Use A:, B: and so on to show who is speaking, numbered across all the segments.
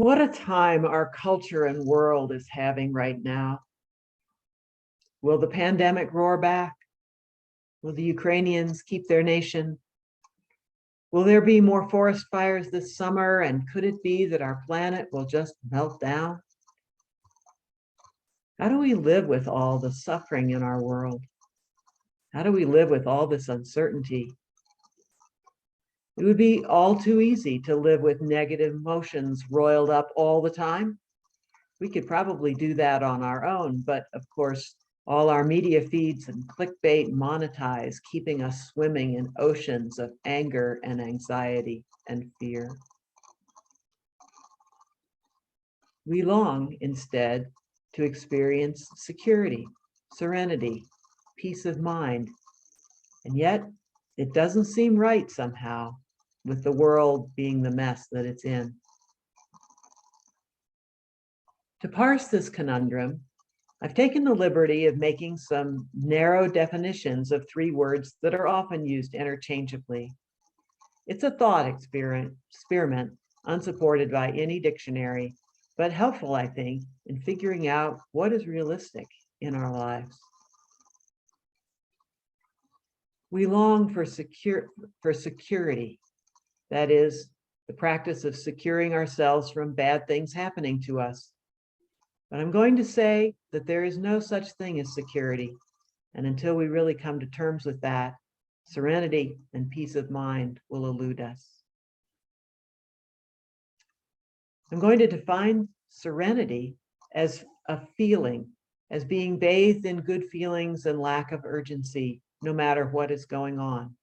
A: What a time our culture and world is having right now. Will the pandemic roar back? Will the Ukrainians keep their nation? Will there be more forest fires this summer? And could it be that our planet will just melt down? How do we live with all the suffering in our world? How do we live with all this uncertainty? It would be all too easy to live with negative emotions roiled up all the time. We could probably do that on our own, but of course, all our media feeds and clickbait monetize, keeping us swimming in oceans of anger and anxiety and fear. We long, instead, to experience security, serenity, peace of mind, and yet it doesn't seem right somehow, with the world being the mess that it's in. To parse this conundrum, I've taken the liberty of making some narrow definitions of three words that are often used interchangeably. It's a thought experiment, unsupported by any dictionary, but helpful, I think, in figuring out what is realistic in our lives. We long for security, that is, the practice of securing ourselves from bad things happening to us. But I'm going to say that there is no such thing as security. And until we really come to terms with that, serenity and peace of mind will elude us. I'm going to define serenity as a feeling, as being bathed in good feelings and lack of urgency, no matter what is going on.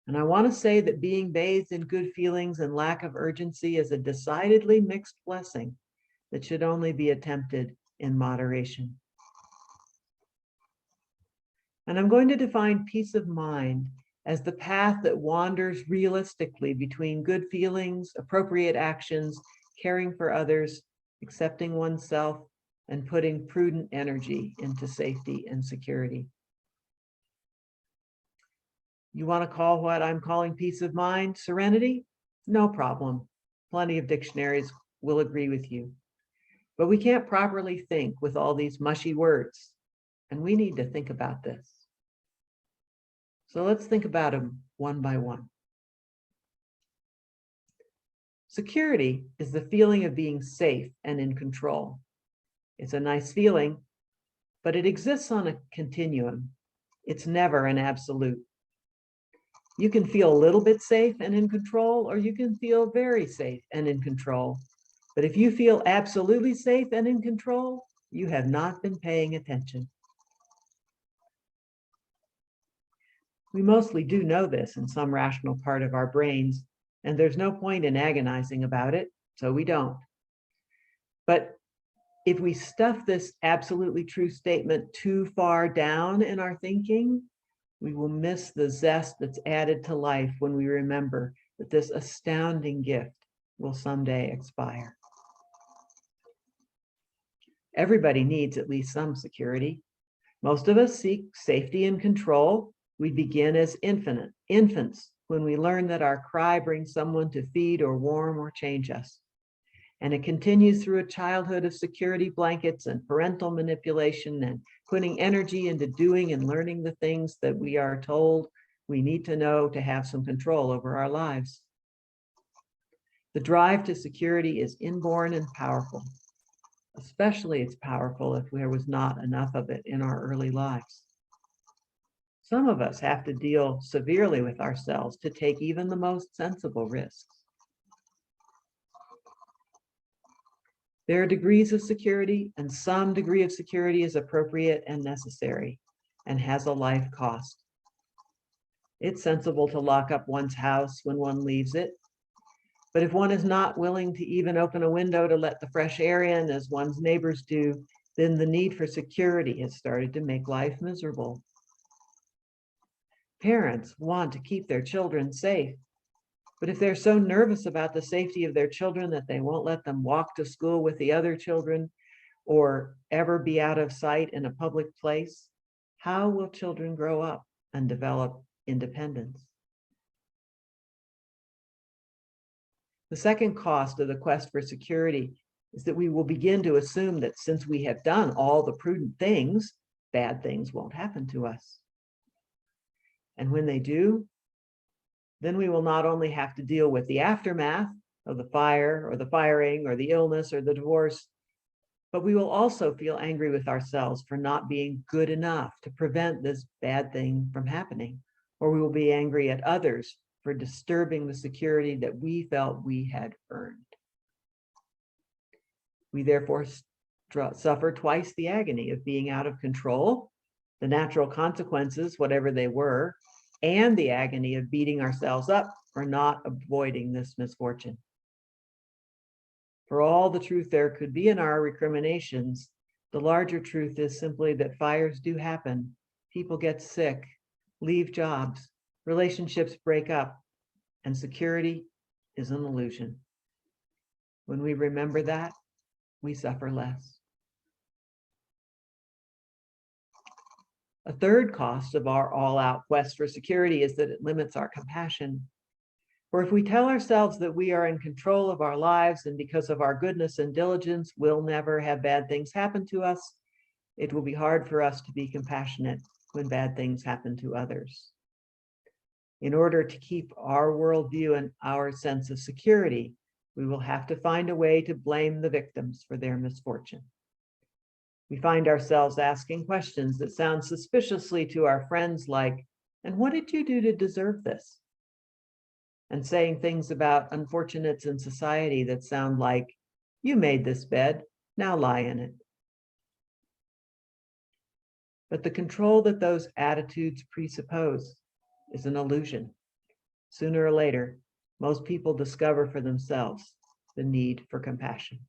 A: And I want to say that being bathed in good feelings and lack of urgency is a decidedly mixed blessing that should only be attempted in moderation. And I'm going to define peace of mind as the path that wanders realistically between good feelings, appropriate actions, caring for others, accepting oneself, and putting prudent energy into safety and security. You want to call what I'm calling peace of mind serenity? No problem. Plenty of dictionaries will agree with you. But we can't properly think with all these mushy words, and we need to think about this. So let's think about them one by one. Security is the feeling of being safe and in control. It's a nice feeling, but it exists on a continuum. It's never an absolute. You can feel a little bit safe and in control, or you can feel very safe and in control. But if you feel absolutely safe and in control, you have not been paying attention. We mostly do know this in some rational part of our brains, and there's no point in agonizing about it, so we don't. But if we stuff this absolutely true statement too far down in our thinking, we will miss the zest that's added to life when we remember that this astounding gift will someday expire. Everybody needs at least some security. Most of us seek safety and control. We begin as infants when we learn that our cry brings someone to feed or warm or change us. And it continues through a childhood of security blankets and parental manipulation and putting energy into doing and learning the things that we are told we need to know to have some control over our lives. The drive to security is inborn and powerful. Especially it's powerful if there was not enough of it in our early lives. Some of us have to deal severely with ourselves to take even the most sensible risks. There are degrees of security, and some degree of security is appropriate and necessary and has a life cost. It's sensible to lock up one's house when one leaves it. But if one is not willing to even open a window to let the fresh air in as one's neighbors do, then the need for security has started to make life miserable. Parents want to keep their children safe, but if they're so nervous about the safety of their children that they won't let them walk to school with the other children or ever be out of sight in a public place, how will children grow up and develop independence? The second cost of the quest for security is that we will begin to assume that since we have done all the prudent things, bad things won't happen to us. And when they do, then we will not only have to deal with the aftermath of the fire or the firing or the illness or the divorce, but we will also feel angry with ourselves for not being good enough to prevent this bad thing from happening, or we will be angry at others for disturbing the security that we felt we had earned. We therefore suffer twice the agony of being out of control, the natural consequences, whatever they were, and the agony of beating ourselves up for not avoiding this misfortune. For all the truth there could be in our recriminations, the larger truth is simply that fires do happen. People get sick, leave jobs, relationships break up, and security is an illusion. When we remember that, we suffer less. A third cost of our all-out quest for security is that it limits our compassion. For if we tell ourselves that we are in control of our lives and because of our goodness and diligence, we'll never have bad things happen to us, it will be hard for us to be compassionate when bad things happen to others. In order to keep our worldview and our sense of security, we will have to find a way to blame the victims for their misfortune. We find ourselves asking questions that sound suspiciously to our friends like, "And what did you do to deserve this?" And saying things about unfortunates in society that sound like, "You made this bed, now lie in it." But the control that those attitudes presuppose is an illusion. Sooner or later, most people discover for themselves the need for compassion.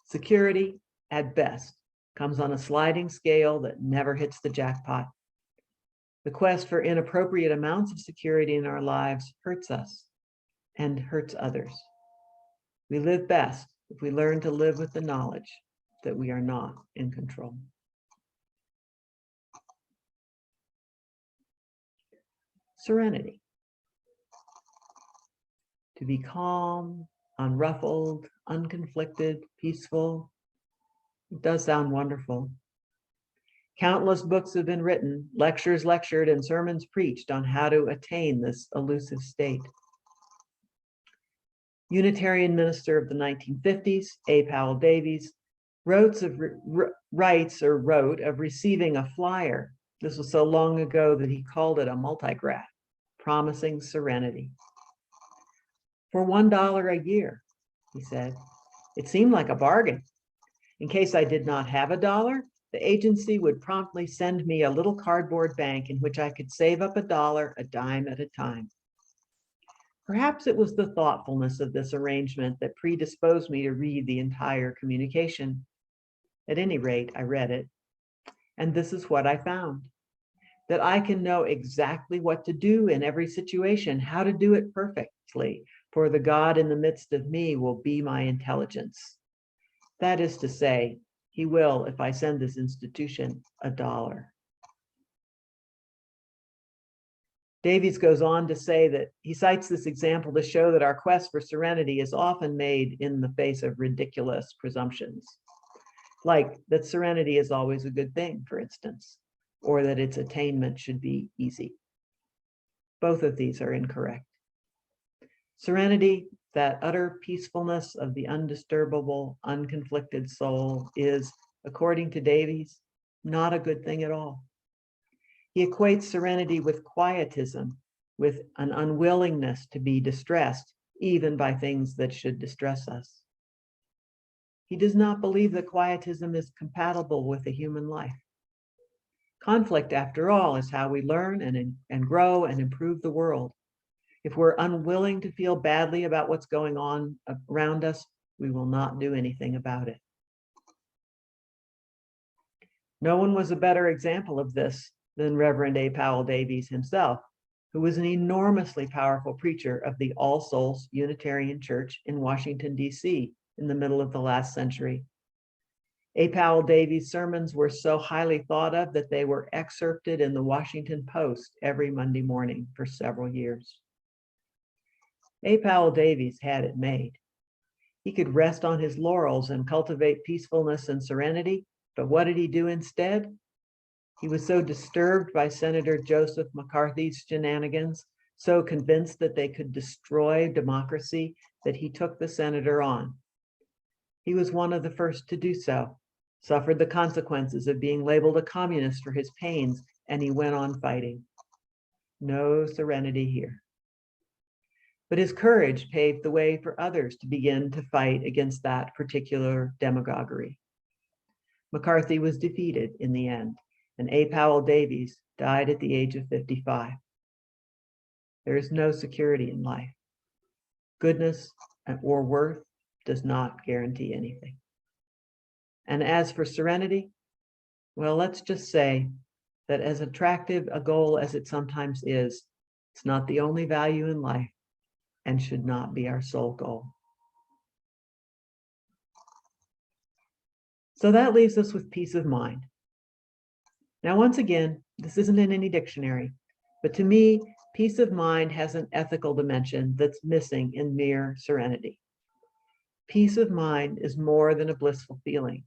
A: Security, at best, comes on a sliding scale that never hits the jackpot. The quest for inappropriate amounts of security in our lives hurts us and hurts others. We live best if we learn to live with the knowledge that we are not in control. Serenity. To be calm, unruffled, unconflicted, peaceful. It does sound wonderful. Countless books have been written, lectures lectured, and sermons preached on how to attain this elusive state. Unitarian minister of the 1950s, A. Powell Davies, wrote of receiving a flyer. This was so long ago that he called it a multigraph, promising serenity. For $1 a year, he said. It seemed like a bargain. In case I did not have $1, the agency would promptly send me a little cardboard bank in which I could save up $1, a dime at a time. Perhaps it was the thoughtfulness of this arrangement that predisposed me to read the entire communication. At any rate, I read it, and this is what I found: that I can know exactly what to do in every situation, how to do it perfectly, for the God in the midst of me will be my intelligence. That is to say, he will, if I send this institution $1. Davies goes on to say that he cites this example to show that our quest for serenity is often made in the face of ridiculous presumptions, like that serenity is always a good thing, for instance, or that its attainment should be easy. Both of these are incorrect. Serenity, that utter peacefulness of the undisturbable, unconflicted soul, is, according to Davies, not a good thing at all. He equates serenity with quietism, with an unwillingness to be distressed, even by things that should distress us. He does not believe that quietism is compatible with the human life. Conflict, after all, is how we learn and grow and improve the world. If we're unwilling to feel badly about what's going on around us, we will not do anything about it. No one was a better example of this than Reverend A. Powell Davies himself, who was an enormously powerful preacher of the All Souls Unitarian Church in Washington, D.C. in the middle of the last century. A. Powell Davies' sermons were so highly thought of that they were excerpted in the Washington Post every Monday morning for several years. A. Powell Davies had it made. He could rest on his laurels and cultivate peacefulness and serenity, but what did he do instead? He was so disturbed by Senator Joseph McCarthy's shenanigans, so convinced that they could destroy democracy, that he took the senator on. He was one of the first to do so, suffered the consequences of being labeled a communist for his pains, and he went on fighting. No serenity here. But his courage paved the way for others to begin to fight against that particular demagoguery. McCarthy was defeated in the end, and A. Powell Davies died at the age of 55. There is no security in life. Goodness or worth does not guarantee anything. And as for serenity, well, let's just say that as attractive a goal as it sometimes is, it's not the only value in life and should not be our sole goal. So that leaves us with peace of mind. Now, once again, this isn't in any dictionary, but to me, peace of mind has an ethical dimension that's missing in mere serenity. Peace of mind is more than a blissful feeling.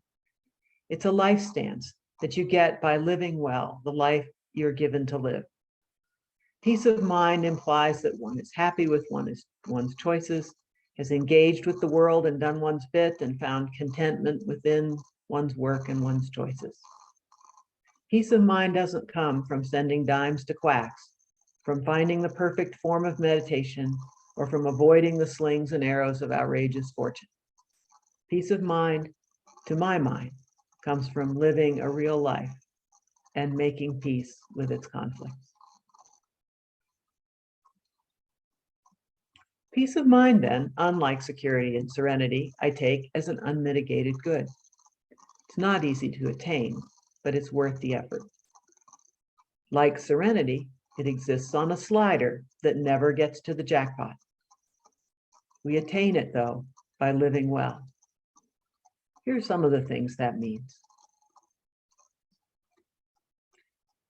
A: It's a life stance that you get by living well, the life you're given to live. Peace of mind implies that one is happy with one's choices, has engaged with the world and done one's bit, and found contentment within one's work and one's choices. Peace of mind doesn't come from sending dimes to quacks, from finding the perfect form of meditation, or from avoiding the slings and arrows of outrageous fortune. Peace of mind, to my mind, comes from living a real life and making peace with its conflicts. Peace of mind, then, unlike security and serenity, I take as an unmitigated good. It's not easy to attain, but it's worth the effort. Like serenity, it exists on a slider that never gets to the jackpot. We attain it, though, by living well. Here are some of the things that means.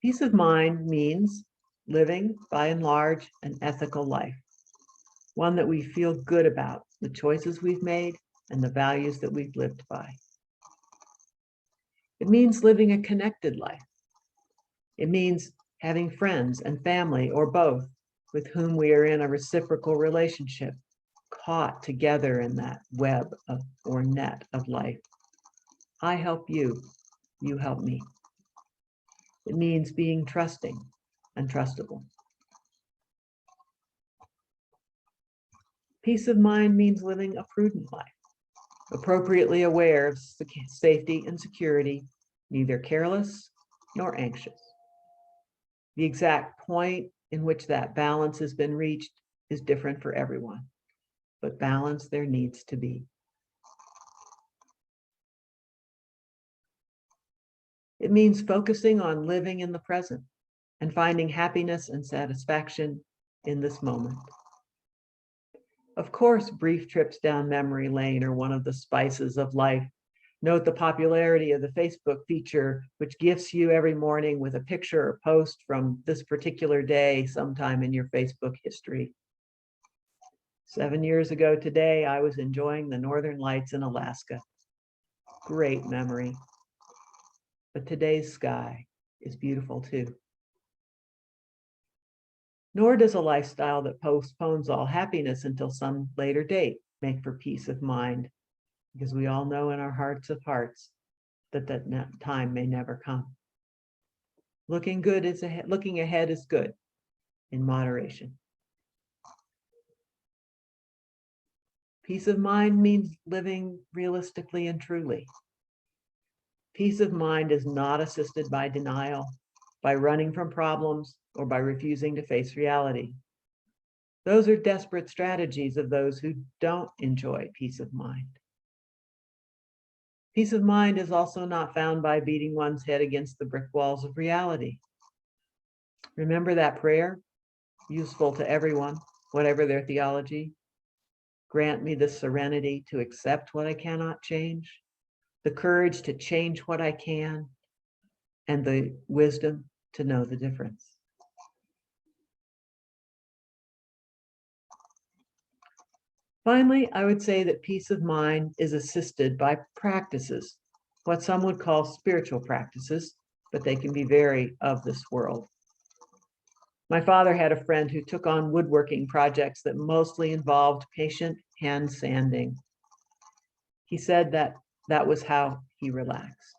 A: Peace of mind means living, by and large, an ethical life, one that we feel good about, the choices we've made and the values that we've lived by. It means living a connected life. It means having friends and family, or both, with whom we are in a reciprocal relationship, caught together in that web or net of life. I help you, you help me. It means being trusting and trustable. Peace of mind means living a prudent life, appropriately aware of safety and security, neither careless nor anxious. The exact point in which that balance has been reached is different for everyone, but balance there needs to be. It means focusing on living in the present and finding happiness and satisfaction in this moment. Of course, brief trips down memory lane are one of the spices of life. Note the popularity of the Facebook feature, which gifts you every morning with a picture or post from this particular day sometime in your Facebook history. 7 years ago today, I was enjoying the northern lights in Alaska. Great memory. But today's sky is beautiful too. Nor does a lifestyle that postpones all happiness until some later date make for peace of mind, because we all know in our hearts of hearts that that time may never come. Looking ahead is good in moderation. Peace of mind means living realistically and truly. Peace of mind is not assisted by denial, by running from problems, or by refusing to face reality. Those are desperate strategies of those who don't enjoy peace of mind. Peace of mind is also not found by beating one's head against the brick walls of reality. Remember that prayer, useful to everyone, whatever their theology. Grant me the serenity to accept what I cannot change, the courage to change what I can, and the wisdom to know the difference. Finally, I would say that peace of mind is assisted by practices, what some would call spiritual practices, but they can be very of this world. My father had a friend who took on woodworking projects that mostly involved patient hand sanding. He said that that was how he relaxed.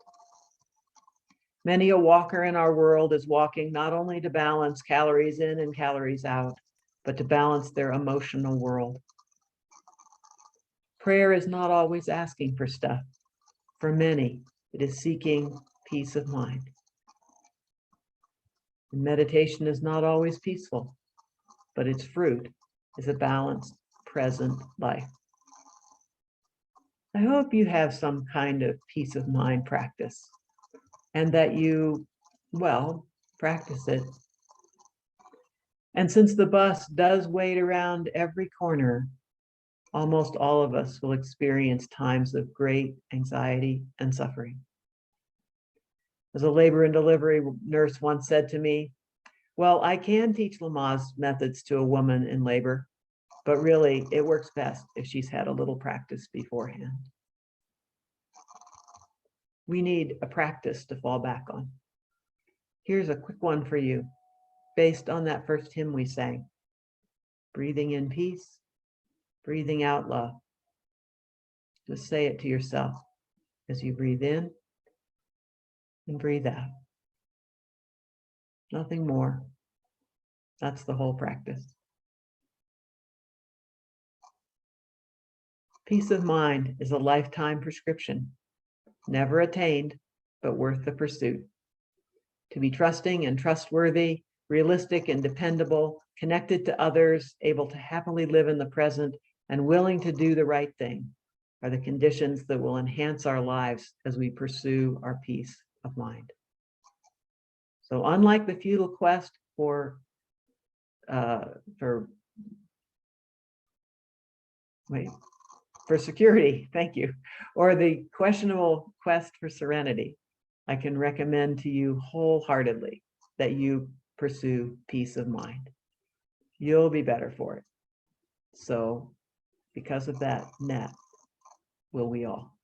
A: Many a walker in our world is walking not only to balance calories in and calories out, but to balance their emotional world. Prayer is not always asking for stuff. For many, it is seeking peace of mind. And meditation is not always peaceful, but its fruit is a balanced, present life. I hope you have some kind of peace of mind practice and that you, well, practice it. And since the bus does wait around every corner, almost all of us will experience times of great anxiety and suffering. As a labor and delivery nurse once said to me, well, I can teach Lamaze methods to a woman in labor, but really it works best if she's had a little practice beforehand. We need a practice to fall back on. Here's a quick one for you, based on that first hymn we sang. Breathing in peace, breathing out love. Just say it to yourself as you breathe in and breathe out. Nothing more. That's the whole practice. Peace of mind is a lifetime prescription, never attained, but worth the pursuit. To be trusting and trustworthy, realistic and dependable, connected to others, able to happily live in the present, and willing to do the right thing are the conditions that will enhance our lives as we pursue our peace of mind. So unlike the futile quest for security, thank you, or the questionable quest for serenity, I can recommend to you wholeheartedly that you pursue peace of mind. You'll be better for it. So because of that, net will we all.